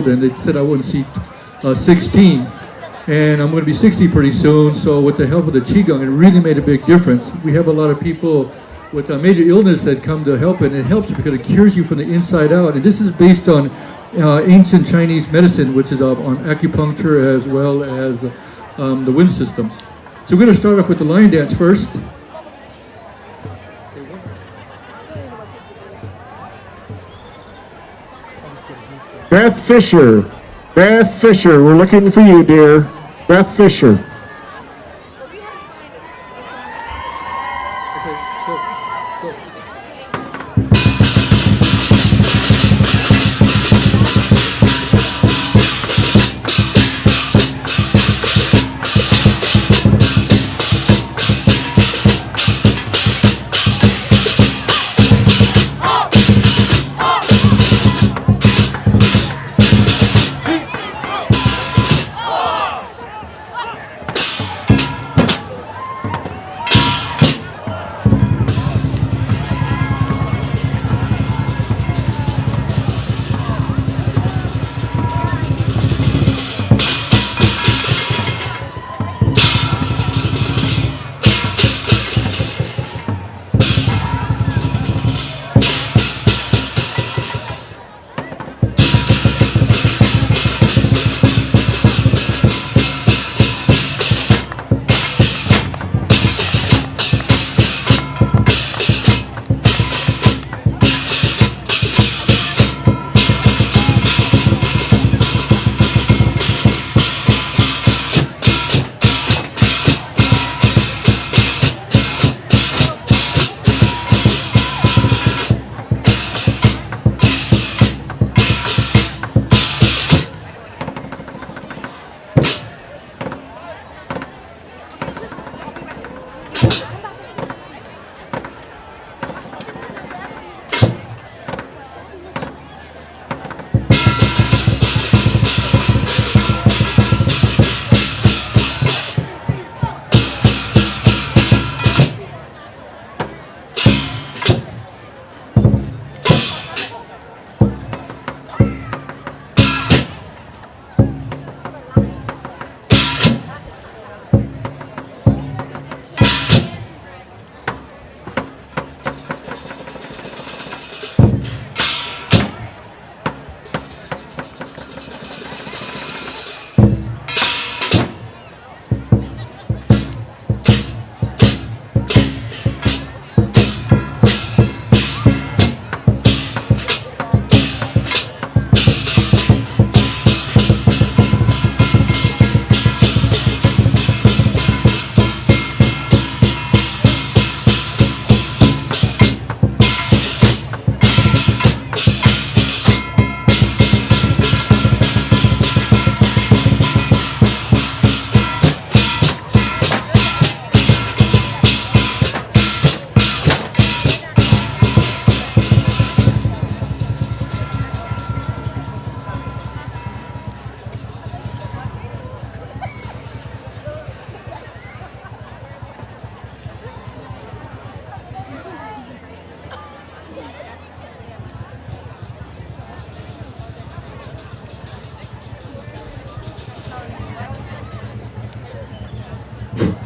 old, and they said I wouldn't see 16. And I'm going to be 60 pretty soon, so with the help of the Qigong, it really made a big difference. We have a lot of people with a major illness that come to help it, and it helps because it cures you from the inside out. And this is based on ancient Chinese medicine, which is on acupuncture as well as the wind systems. So we're going to start off with the lion dance first. Beth Fisher. Beth Fisher, we're looking for you, dear. Beth Fisher.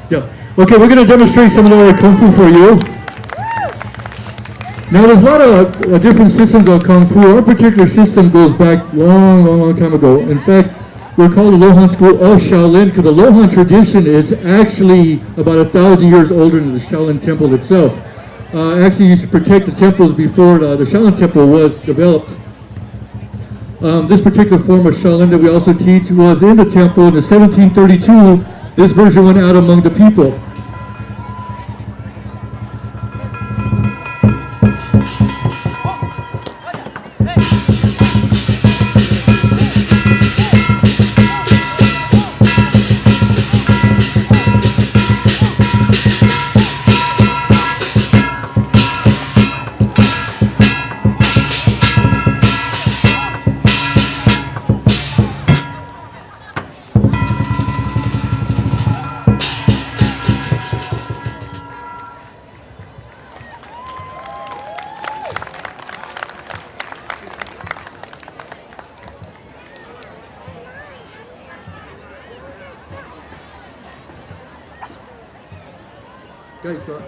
Yeah. Okay, we're going to demonstrate some of the Kung Fu for you. Now, there's a lot of different systems of Kung Fu. Our particular system goes back long time ago. In fact, we're called the Lohan School of Shaolin because the Lohan tradition is actually about 1,000 years older than the Shaolin Temple itself. Actually used to protect the temples before the Shaolin Temple was developed. This particular form of Shaolin that we also teach was in the temple in the 1732. This version went out among the people. Guys, start.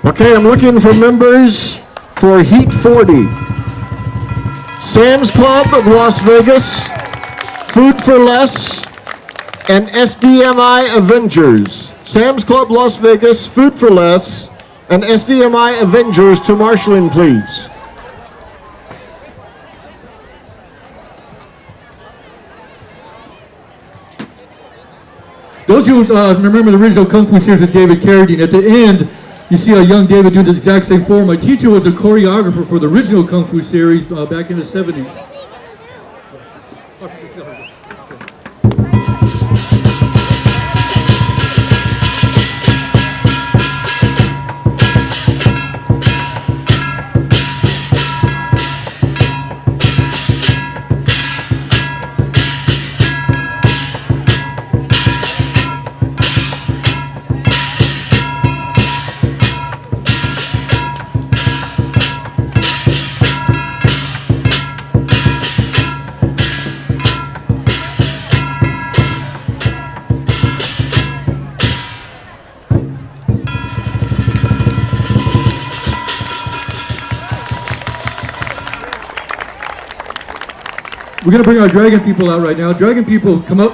Okay, I'm looking for members for Heat 40. Sam's Club of Las Vegas, Food for Less, and SDMI Avengers. Sam's Club Las Vegas, Food for Less, and SDMI Avengers to marshalling, please. Those who remember the original Kung Fu series with David Carradine, at the end, you see a young David doing the exact same form. My teacher was a choreographer for the original Kung Fu series back in the 70s. We're going to bring our dragon people out right now. Dragon people, come up.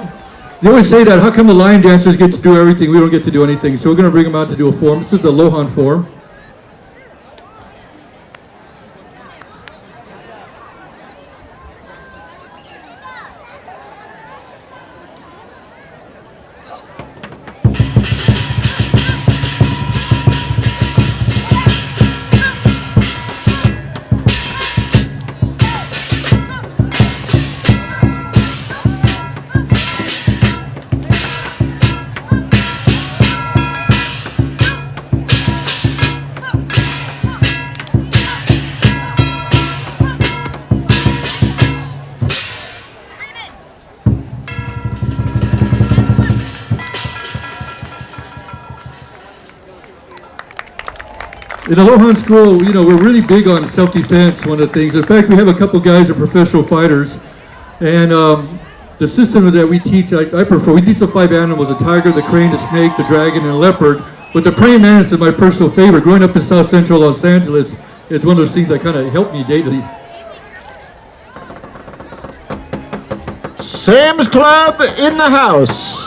They always say that, how come the lion dancers get to do everything? We don't get to do anything. So we're going to bring them out to do a form. This is the Lohan form. In the Lohan school, you know, we're really big on self-defense, one of the things. In fact, we have a couple guys who are professional fighters. And the system that we teach, I prefer, we teach the 5 animals, the tiger, the crane, the snake, the dragon, and the leopard. But the praying mantis is my personal favorite. Growing up in South Central Los Angeles, it's one of those things that kind of help me daily. Sam's Club in the house.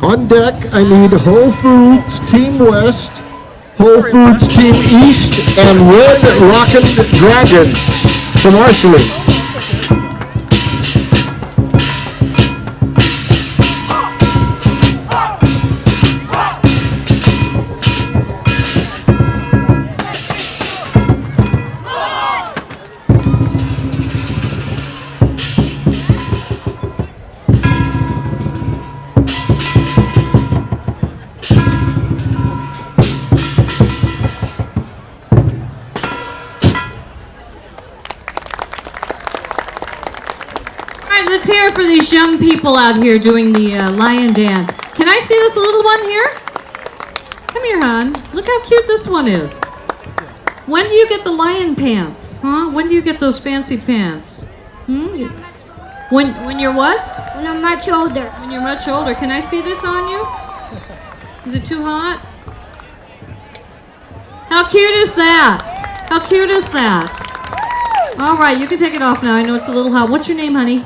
On deck, I need Whole Foods Team West, Whole Foods Team East, and Red Rockin' Dragons from Marshalling. Let's hear it for these young people out here doing the lion dance. Can I see this little one here? Come here, hon. Look how cute this one is. When do you get the lion pants? Huh? When do you get those fancy pants? When you're what? When I'm much older. When you're much older. Can I see this on you? Is it too hot? How cute is that? How cute is that? All right, you can take it off now. I know it's a little hot. What's your name, honey?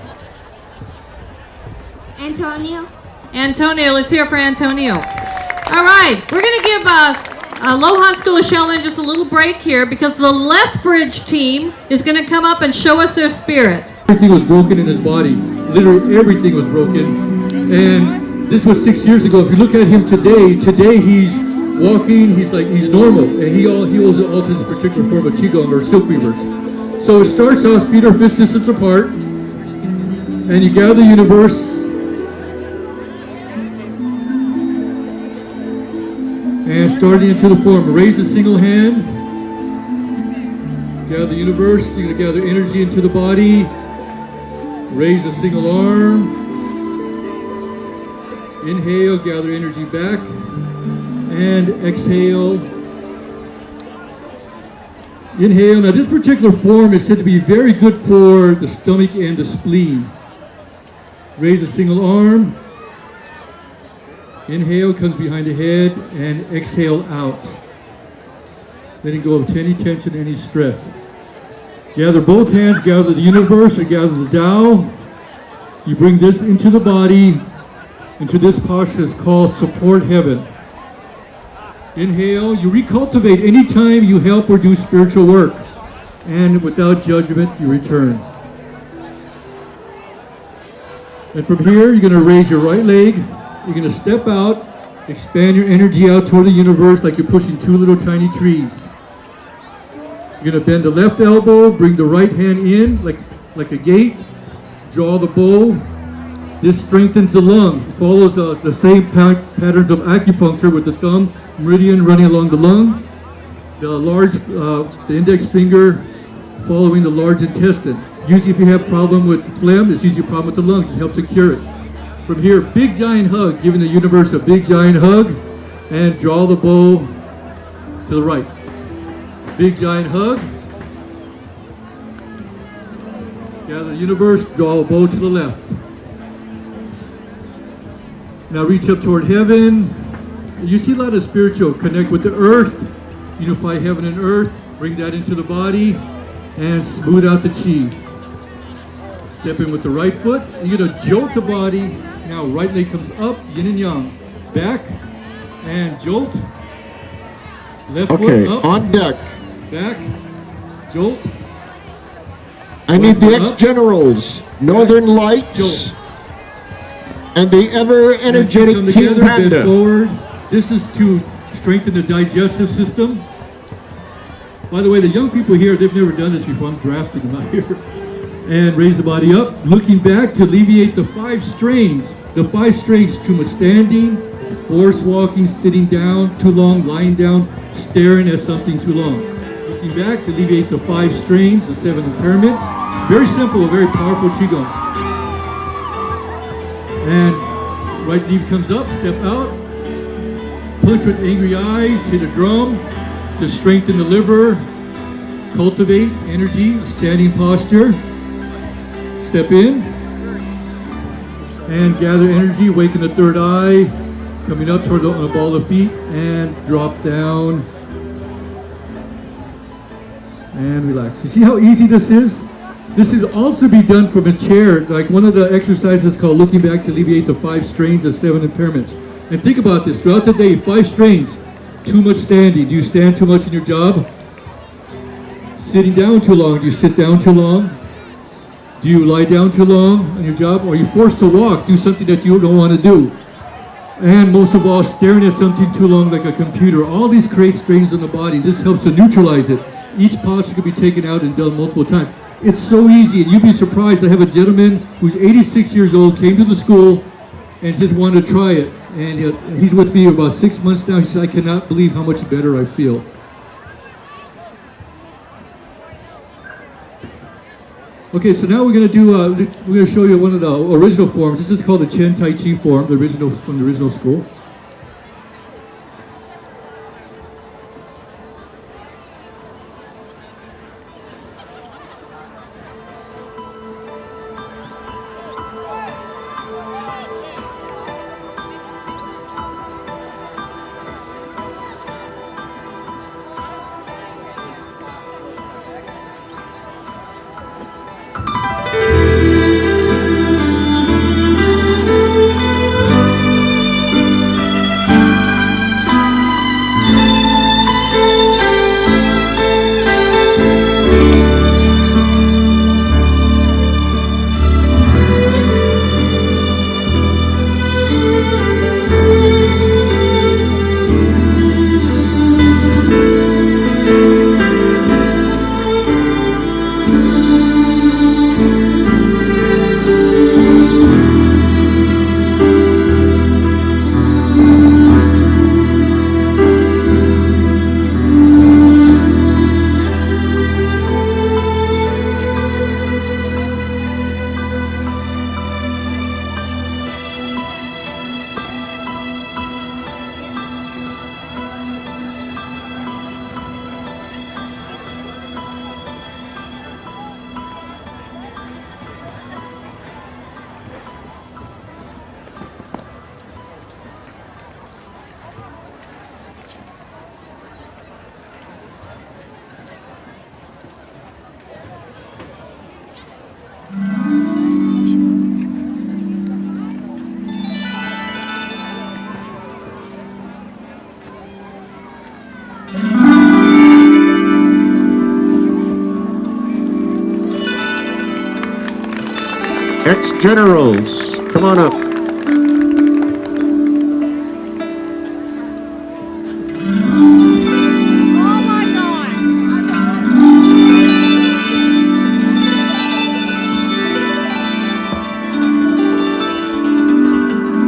Antonio. Antonio. Let's hear it for Antonio. All right, we're going to give Lohan School of Shaolin just a little break here because the Lethbridge team is going to come up and show us their spirit. Everything was broken in his body. Literally everything was broken. And this was 6 years ago. If you look at him today he's walking, he's normal. And he also alters this particular form of Qigong or silk weavers. So it starts off, feet are fist distance apart. And you gather the universe. And starting into the form, raise a single hand, gather the universe, you're going to gather energy into the body, raise a single arm, inhale, gather energy back, and exhale. Inhale. Now this particular form is said to be very good for the stomach and the spleen. Raise a single arm. Inhale comes behind the head and exhale out. Letting go of any tension, any stress. Gather both hands, gather the universe or gather the Tao. You bring this into the body, into this posture is called support heaven. Inhale, you recultivate anytime you help or do spiritual work. And without judgment, you return. And from here, you're going to raise your right leg. You're going to step out, expand your energy out toward the universe like you're pushing two little tiny trees. You're going to bend the left elbow, bring the right hand in like a gate, draw the bow. This strengthens the lung. It follows the same patterns of acupuncture with the thumb meridian running along the lung, the index finger following the large intestine. Usually if you have a problem with phlegm, it's usually a problem with the lungs. It helps to cure it. From here, big giant hug, giving the universe a big giant hug, and draw the bow to the right. Big giant hug. Gather the universe, draw a bow to the left. Now reach up toward heaven. You see a lot of spiritual, connect with the earth, unify heaven and earth, bring that into the body, and smooth out the chi. Step in with the right foot, you're gonna jolt the body. Now right leg comes up, yin and yang. Back, and jolt. Left foot up. On deck. Back, jolt. I need the ex-generals, Northern Lights, Jolt. and the ever-energetic Come Team together, bend Panda. forward. This is to strengthen the digestive system. By the way, the young people here, they've never done this before. I'm drafting them out here. And raise the body up, looking back to alleviate the 5 strains. The 5 strains: too much standing, force walking, sitting down too long, lying down, staring at something too long. Looking back to alleviate the 5 strains, the 7 impairments. Very simple, very powerful Qigong. And right knee comes up, step out. Punch with angry eyes, hit a drum to strengthen the liver, cultivate energy, standing posture. Step in and gather energy, awaken the third eye, coming up toward the ball of feet and drop down and relax. You see how easy this is? This is also be done from a chair, like one of the exercises called looking back to alleviate the 5 strains of 7 impairments. And think about this, throughout the day, 5 strains, too much standing. Do you stand too much in your job? Sitting down too long, do you sit down too long? Do you lie down too long on your job? Or are you forced to walk, do something that you don't want to do? And most of all, staring at something too long like a computer. All these create strains on the body. This helps to neutralize it. Each posture can be taken out and done multiple times. It's so easy, and you'd be surprised. I have a gentleman who's 86 years old, came to the school and just wanted to try it. And he's with me about 6 months now. He said, I cannot believe how much better I feel. Okay, so now we're going to show you one of the original forms. This is called the Chen Tai Chi form, the original from the original school. Ex-generals, come on up.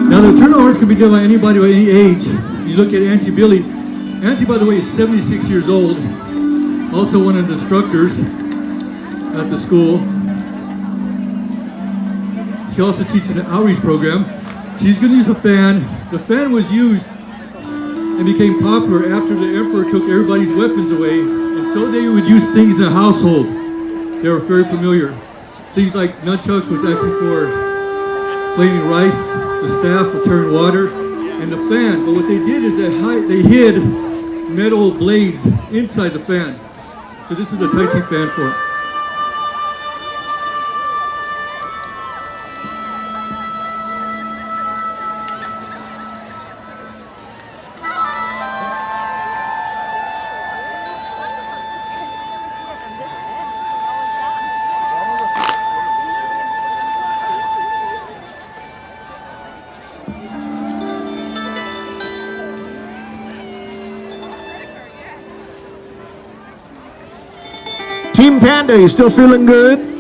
Now the turnovers can be done by anybody by any age. You look at Auntie Billy. Auntie, by the way, is 76 years old. Also one of the instructors at the school. She also teaches an outreach program. She's going to use a fan. The fan was used and became popular after the emperor took everybody's weapons away. And so they would use things in the household. They were very familiar. Things like nunchucks was actually for flaming rice. The staff for carrying water, and the fan. But what they did is they hid metal blades inside the fan. So this is the Tai Chi fan for it. Team Panda, you still feeling good?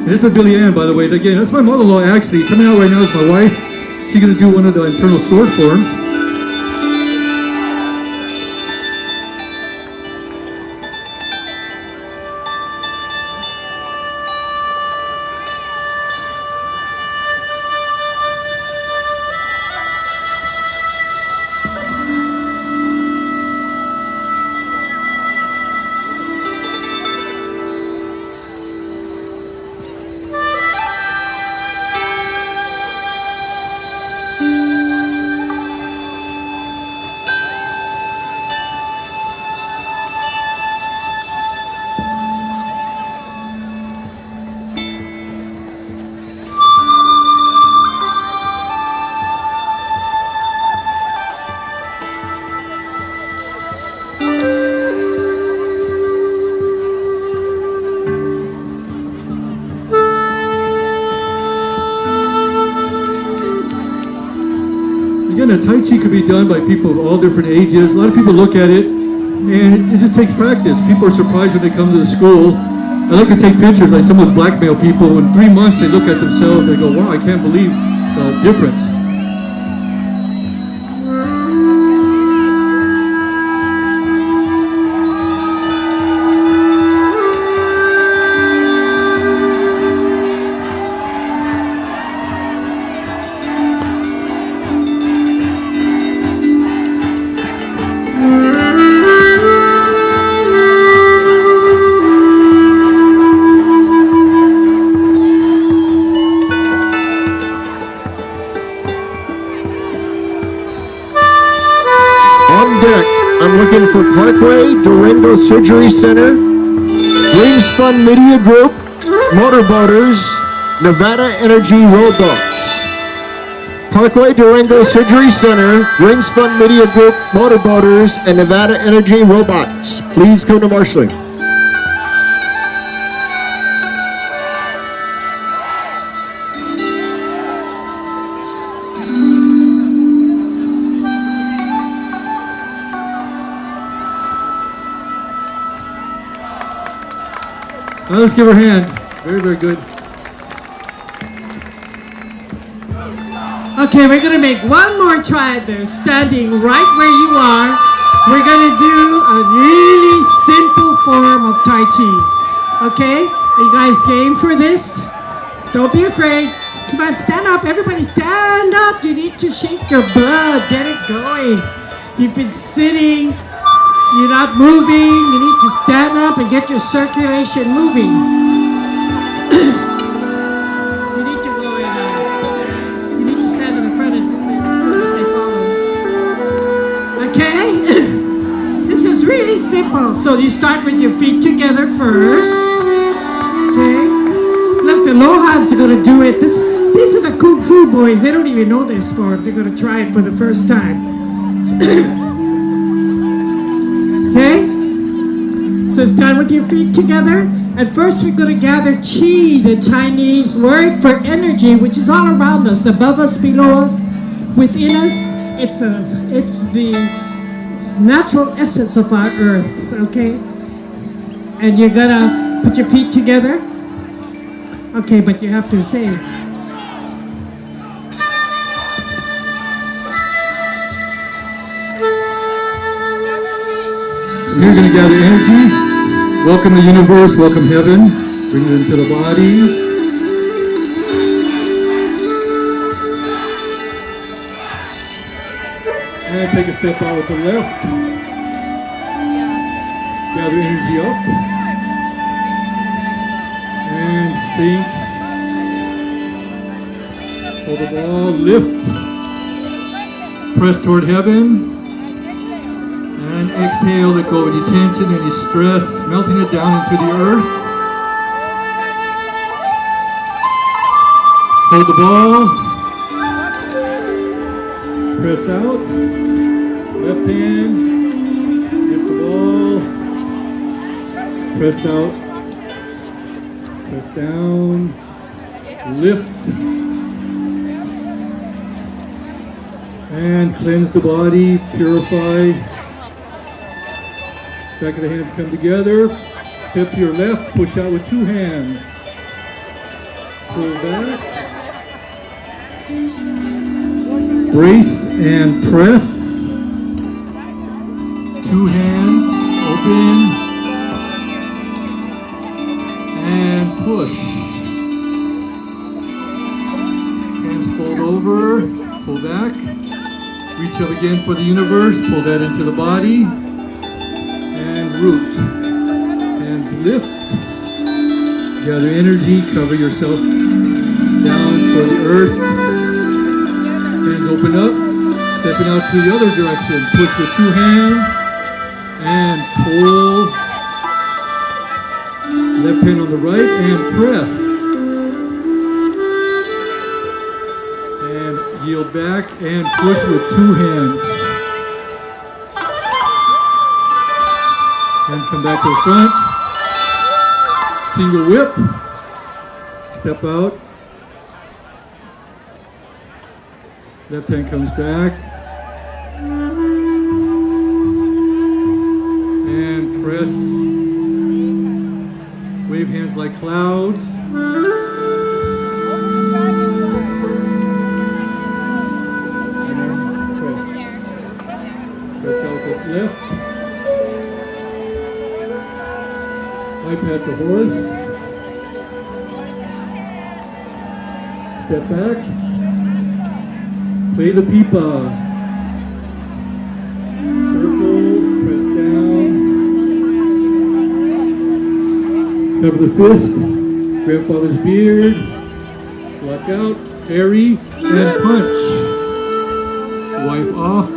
This is Billy Ann, by the way. Again, that's my mother-in-law actually. Coming out right now is my wife. She's going to do one of the internal sword forms. Again, a Tai Chi could be done by people of all different ages. A lot of people look at it, and it just takes practice. People are surprised when they come to the school. I like to take pictures, like some of the blackmail people. In 3 months, they look at themselves, they go, wow, I can't believe the difference. I'm looking for Parkway, Durango Surgery Center, Greenspun Media Group, Motorboaters, Nevada Energy Robots. Parkway, Durango Surgery Center, Greenspun Media Group, Motorboaters, and Nevada Energy Robots. Please come to marshalling. Now let's give her a hand. Very, very good. Okay, we're gonna make one more try there, standing right where you are. We're gonna do a really simple form of Tai Chi. Okay? Are you guys game for this? Don't be afraid. Come on, stand up. Everybody stand up. You need to shake your blood. Get it going. You've been sitting. You're not moving. You need to stand up and get your circulation moving. You need to go in. You need to stand in the front and do this so that they follow. Okay? This is really simple. So you start with your feet together first. Okay? Look, the Lohans are gonna do it. These are the Kung Fu boys. They don't even know this form. They're gonna try it for the first time. Okay? So stand with your feet together. And first we're gonna gather Qi, the Chinese word for energy, which is all around us, above us, below us, within us. It's the natural essence of our earth, okay? And you're gonna put your feet together. Okay, but you have to say. You're going to gather energy. Welcome the universe, welcome heaven. Bring it into the body. And take a step out with the left. Gather energy up. And sink. Hold the ball, lift. Press toward heaven. And exhale, let go of any tension, any stress, melting it down into the earth. Hold the ball. Press out. Left hand. Lift the ball. Press out. Press down. Lift. And cleanse the body, purify. Back of the hands come together. Step to your left, push out with two hands. Pull back. Brace and press. Two hands, open. And push. Hands fold over, pull back. Reach up again for the universe, pull that into the body. Root. Hands lift. Gather energy. Cover yourself down for the earth. Hands open up. Stepping out to the other direction. Push with two hands. And pull. Left hand on the right and press. And yield back and push with two hands. Hands come back to the front. Single whip. Step out. Left hand comes back. And press. Wave hands like clouds. And press. Press out with left. Pat the horse. Step back. Play the pipa. Circle. Press down. Cover the fist. Grandfather's beard. Block out. Parry and punch. Wipe off.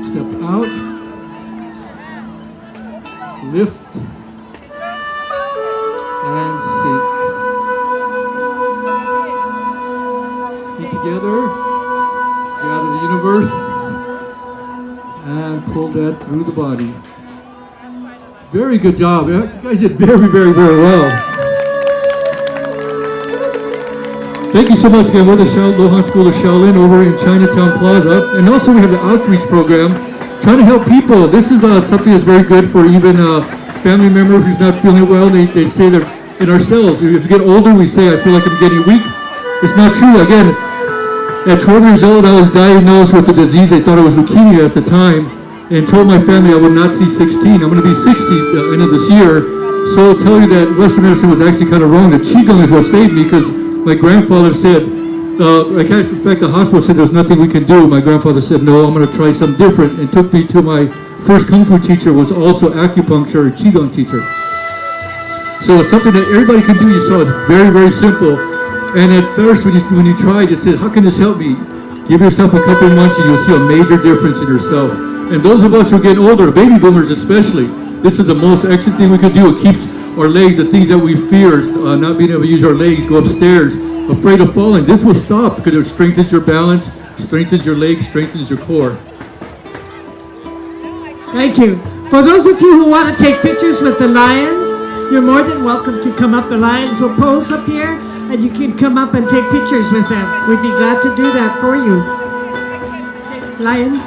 Step out. Lift. And sink. Feet together. Gather the universe. And pull that through the body. Very good job. You guys did very, very, very well. Thank you so much again. We're the Lohan School of Shaolin over in Chinatown Plaza. And also we have the outreach program trying to help people. This is something that's very good for even family members who's not feeling well. They say they're in ourselves. As we get older, we say, I feel like I'm getting weak. It's not true. Again, at 12 years old, I was diagnosed with a disease. They thought it was leukemia at the time, and told my family I would not see 16. I'm going to be 60 end of this year. So I'll tell you that Western medicine was actually kind of wrong. The Qigong is what saved me, because my grandfather said, in fact, the hospital said there's nothing we can do. My grandfather said, no, I'm going to try something different, and took me to my first Kung Fu teacher, was also acupuncture, a Qigong teacher. So it's something that everybody can do. You saw it's very, very simple. And at first, when you tried, you said, how can this help me? Give yourself a couple of months and you'll see a major difference in yourself. And those of us who are getting older, baby boomers especially, this is the most excellent thing we can do. It keeps our legs, the things that we fear, not being able to use our legs, go upstairs, afraid of falling. This will stop because it strengthens your balance, strengthens your legs, strengthens your core. Thank you. For those of you who want to take pictures with the lions, you're more than welcome to come up. The lions will pose up here, and you can come up and take pictures with them. We'd be glad to do that for you. Lions.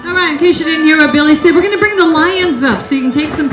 All right, in case you didn't hear what Billy said, we're going to bring the lions up so you can take some.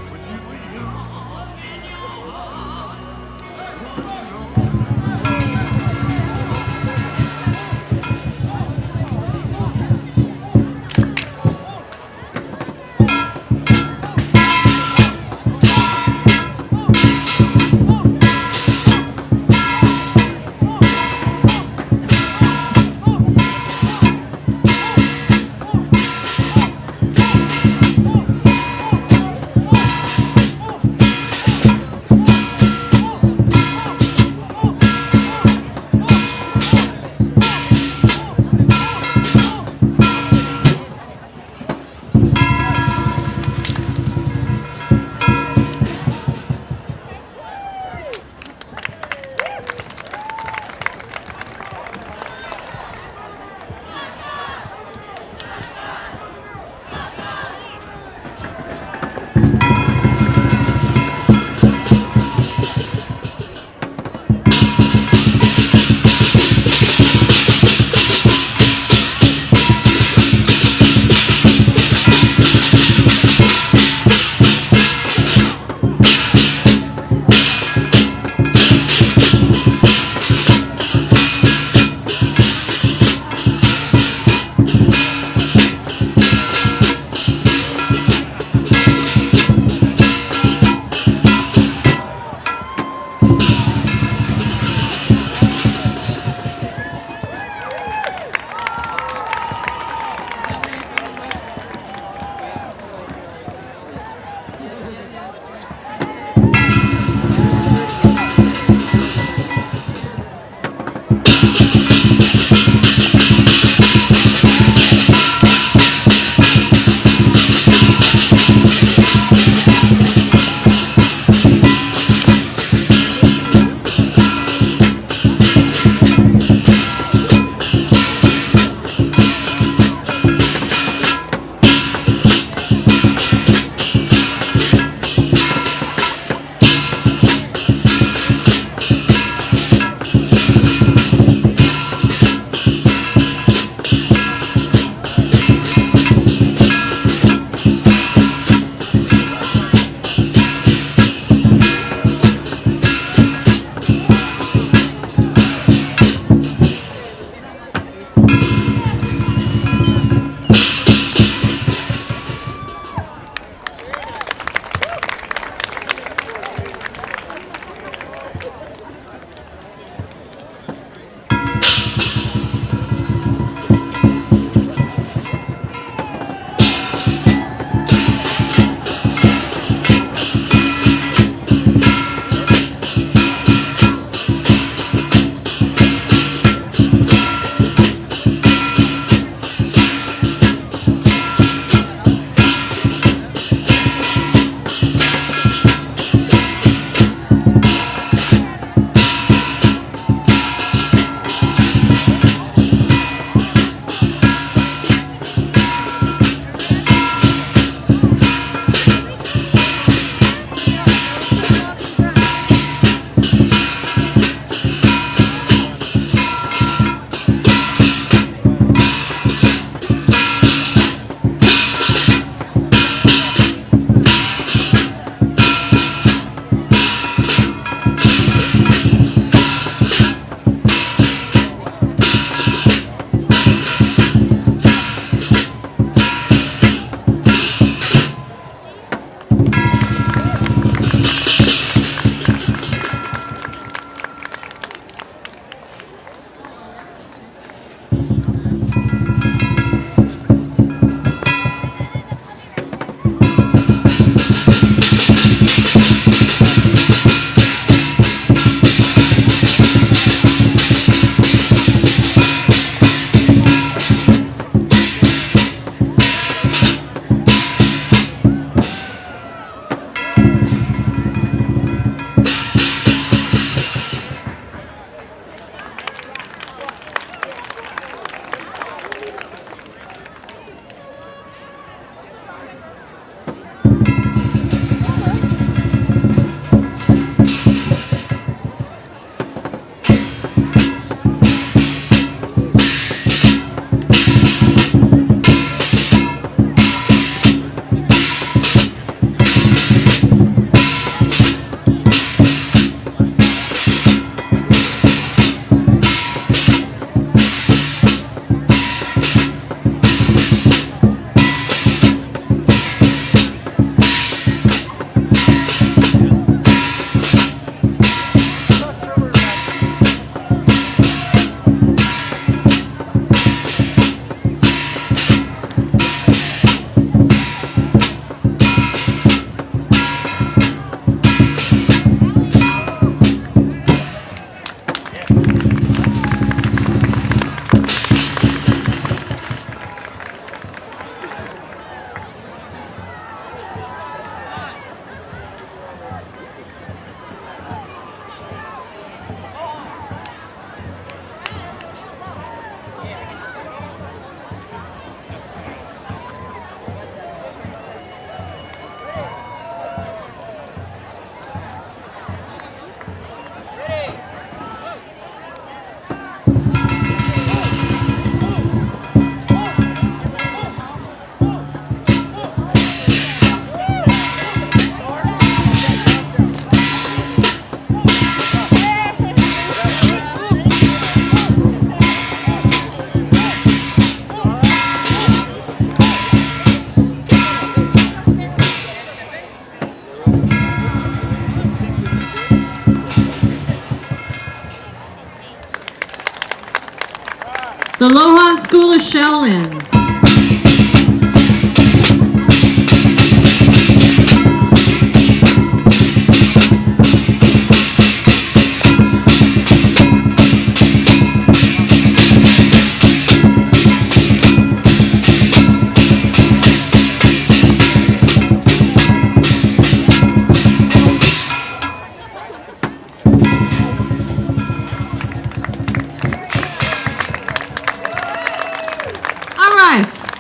The Lohan School of Shaolin.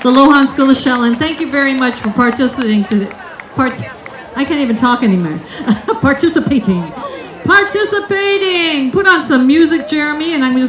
The Lohan School of Shaolin, thank you very much for participating I can't even talk anymore. Participating. Put on some music, Jeremy, and I'm going to